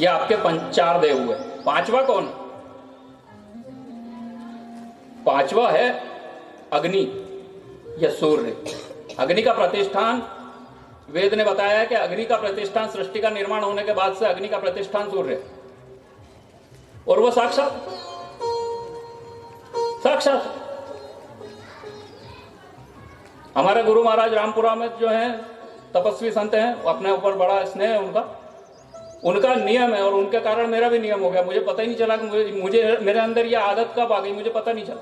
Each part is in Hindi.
ये आपके चार देव हुए। पांचवा कौन? पांचवा है अग्नि या सूर्य। अग्नि का प्रतिष्ठान, वेद ने बताया है कि अग्नि का प्रतिष्ठान, सृष्टि का निर्माण होने के बाद से अग्नि का प्रतिष्ठान सूर्य है। और वो साक्षात हमारे गुरु महाराज रामपुरा में जो है तपस्वी संत हैं, अपने ऊपर बड़ा स्नेह है उनका नियम है, और उनके कारण मेरा भी नियम हो गया। मुझे पता ही नहीं चला कि मुझे मेरे अंदर ये आदत कब आ गई, मुझे पता नहीं चला।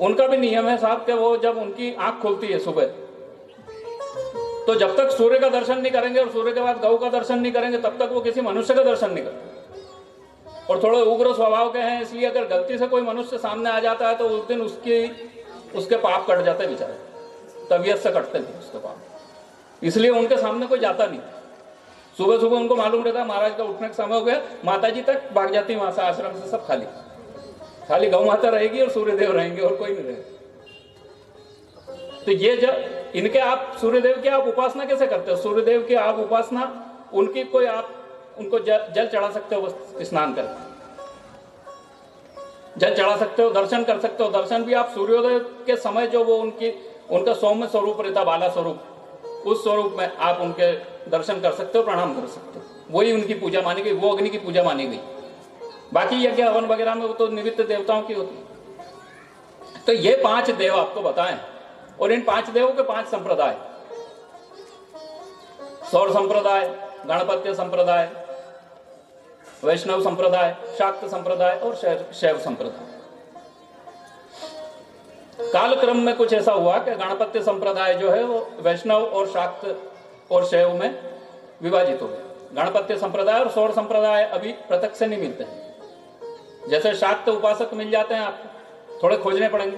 उनका भी नियम है साहब कि वो जब उनकी आंख खुलती है सुबह, तो जब तक सूर्य का दर्शन नहीं करेंगे और सूर्य के बाद गौ का दर्शन नहीं करेंगे, तब तक वो किसी मनुष्य का दर्शन नहीं करेंगे। और थोड़े उग्र स्वभाव के हैं, इसलिए अगर गलती से कोई मनुष्य सामने आ जाता है तो उस दिन उसके पाप कट जाते हैं बेचारे, तबीयत से कटते हैं उसके पाप, इसलिए उनके सामने कोई जाता नहीं। सुबह सुबह उनको मालूम रहता है महाराज का उठने का समय हो गया, माता जी तक भाग जाती वहां से, आश्रम से सब खाली गौ माता रहेगी और सूर्यदेव रहेंगे और कोई नहीं रहेगा। तो ये जब इनके आप सूर्यदेव की आप उपासना कैसे करते हो? सूर्यदेव की आप उपासना, उनकी कोई आप उनको जल चढ़ा सकते हो, स्नान करके जल चढ़ा सकते हो, दर्शन कर सकते हो। दर्शन भी आप सूर्योदय के समय जो वो उनका सौम्य स्वरूप रहता, बाला स्वरूप, उस स्वरूप में आप उनके दर्शन कर सकते हो, प्रणाम कर सकते हो। वही उनकी पूजा मानी गई, वो अग्नि की पूजा मानी गई। बाकी यज्ञ हवन वगैरह में वो तो निमित्त देवताओं की होती। तो ये 5 देव आपको बताएं, और इन 5 देवों के 5 संप्रदाय, सौर संप्रदाय, गणपत्य संप्रदाय, वैष्णव संप्रदाय, शाक्त संप्रदाय और शैव संप्रदाय। कालक्रम में कुछ ऐसा हुआ कि गणपत्य संप्रदाय जो है वो वैष्णव और शाक्त और शैव में विभाजित हो गया। गणपत्य संप्रदाय और सौर संप्रदाय अभी पृथक से नहीं मिलते हैं। जैसे शाक्त उपासक मिल जाते हैं, आपको थोड़े खोजने पड़ेंगे।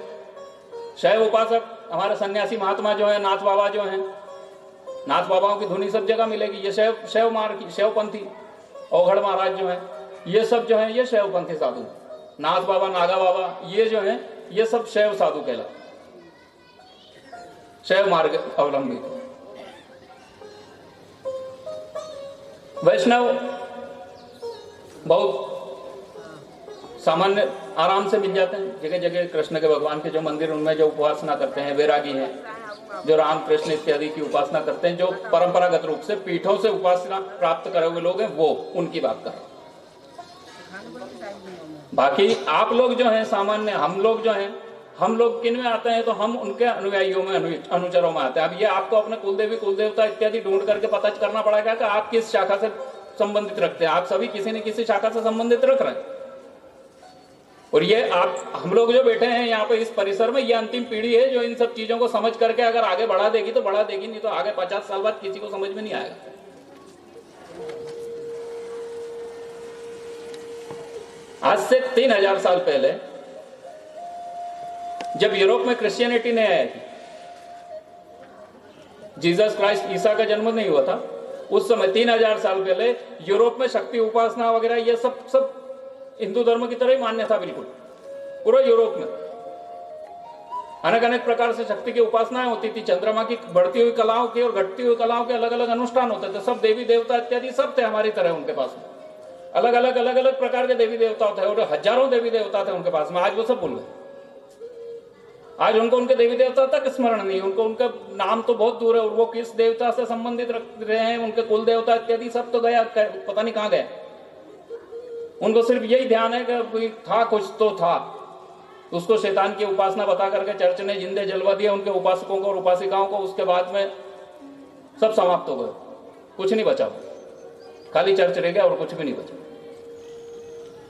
शैव उपासक हमारे सन्यासी महात्मा जो है, नाथ बाबा जो हैं, नाथ बाबाओं की धुनी सब जगह मिलेगी। ये शैव मार्ग, शैवपंथी औघड़ महाराज जो है, ये सब जो है ये शैवपंथी साधु। नाथ बाबा, नागा बाबा, ये जो है ये सब शैव साधु कहलाते, शैव मार्ग अवलंबी। वैष्णव बहुत सामान्य आराम से मिल जाते हैं, जगह जगह कृष्ण के भगवान के जो मंदिर, उनमें जो उपासना करते हैं, वैरागी हैं, जो राम कृष्ण इत्यादि की उपासना करते हैं, जो परंपरागत रूप से पीठों से उपासना प्राप्त करे हुए लोग हैं, वो उनकी बात करें। बाकी आप लोग जो हैं सामान्य, हम लोग जो हैं, हम लोग किन में आते हैं? तो हम उनके अनुयायियों में, अनुचरों में आते हैं। अब ये आपको अपने कुलदेवी कुलदेवता इत्यादि ढूंढ करके पता करना पड़ेगा कि आप किस शाखा से संबंधित रखते हैं। आप सभी किसी न किसी शाखा से संबंधित रख रहे हैं। और ये हम लोग जो बैठे हैं यहाँ पे इस परिसर में, ये अंतिम पीढ़ी है जो इन सब चीजों को समझ करके अगर आगे बढ़ा देगी तो बढ़ा देगी, नहीं तो आगे 50 साल बाद किसी को समझ में नहीं आएगा। आज से 3000 साल पहले जब यूरोप में क्रिश्चियनिटी नहीं आई थी, जीसस क्राइस्ट, ईसा का जन्म नहीं हुआ था, उस समय 3000 साल पहले यूरोप में शक्ति उपासना वगैरह ये सब हिंदू धर्म की तरह ही मान्य था। बिल्कुल पूरा यूरोप में अनेक अनेक प्रकार से शक्ति की उपासनाएं होती थी। चंद्रमा की बढ़ती हुई कलाओं की और घटती हुई कलाओं के अलग अलग अनुष्ठान होते थे। सब देवी देवता इत्यादि सब थे हमारी तरह उनके पास में, अलग अलग प्रकार के देवी देवता थे, और हजारों देवी देवता थे उनके पास में। आज वो सब भूल गए। आज उनको उनके देवी देवता तक स्मरण नहीं, उनको उनका नाम तो बहुत दूर है, और वो किस देवता से संबंधित रख रहे हैं, उनके कुल देवता इत्यादि सब तो गया, पता नहीं कहाँ गए। उनको सिर्फ यही ध्यान है कि था कुछ तो था, उसको शैतान की उपासना बता करके चर्च ने जिंदे जलवा दिया उनके उपासकों को और उपासिकाओं को। उसके बाद में सब समाप्त हो गए, कुछ नहीं बचा, खाली चर्च रह गया और कुछ भी नहीं बचा।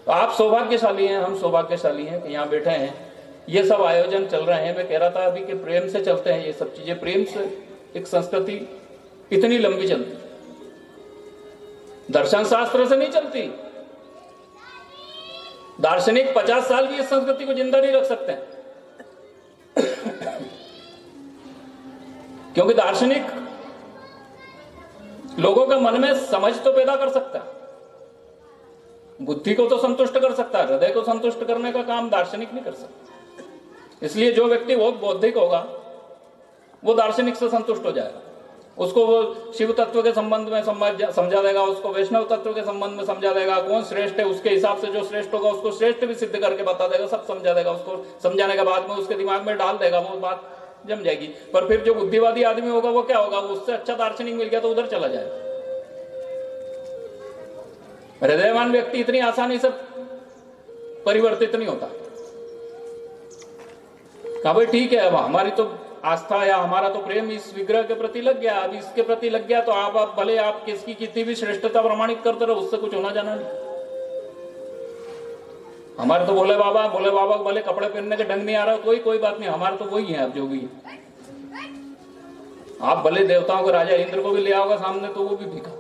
तो आप सौभाग्यशाली हैं, हम सौभाग्यशाली हैं कि यहाँ बैठे हैं, ये सब आयोजन चल रहे हैं। मैं कह रहा था अभी कि प्रेम से चलते हैं ये सब चीजें, प्रेम से एक संस्कृति इतनी लंबी चलती, दर्शन शास्त्र से नहीं चलती। दार्शनिक 50 साल भी इस संस्कृति को जिंदा नहीं रख सकते क्योंकि दार्शनिक लोगों के मन में समझ तो पैदा कर सकता है, बुद्धि को तो संतुष्ट कर सकता है, हृदय को संतुष्ट करने का काम दार्शनिक नहीं कर सकता। इसलिए जो व्यक्ति बहुत बौद्धिक होगा वो दार्शनिक से संतुष्ट हो जाएगा, उसको वो शिव तत्व के संबंध में समझा देगा, उसको वैष्णव तत्व के संबंध में समझा देगा, कौन श्रेष्ठ है उसके हिसाब से जो श्रेष्ठ होगा उसको श्रेष्ठ भी सिद्ध करके बता देगा, सब समझा देगा। उसको समझाने के बाद में उसके दिमाग में डाल देगा, वो बात जम जाएगी। पर फिर जो बुद्धिवादी आदमी होगा वो क्या होगा, उससे अच्छा दार्शनिक मिल गया तो उधर चला जाएगा। हृदयवान व्यक्ति इतनी आसानी से परिवर्तित नहीं होता। कहा भाई ठीक है, अब हमारी तो आस्था या हमारा तो प्रेम इस विग्रह के प्रति लग गया, अब इसके प्रति लग गया तो आप भले आप किसकी कितनी भी श्रेष्ठता प्रमाणित करते रहो, उससे कुछ होना जाना नहीं। हमारे तो भोले बाबा को भले कपड़े पहनने के ढंग नहीं आ रहा, कोई बात नहीं, हमारे तो वही है अब जो भी है। आप भले देवताओं को, राजा इंद्र को भी ले आओगे सामने तो वो भी भीखा।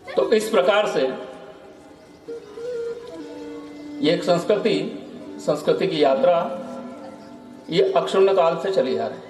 तो इस प्रकार से ये एक संस्कृति की यात्रा ये अक्षुण्ण काल से चली आ रही है।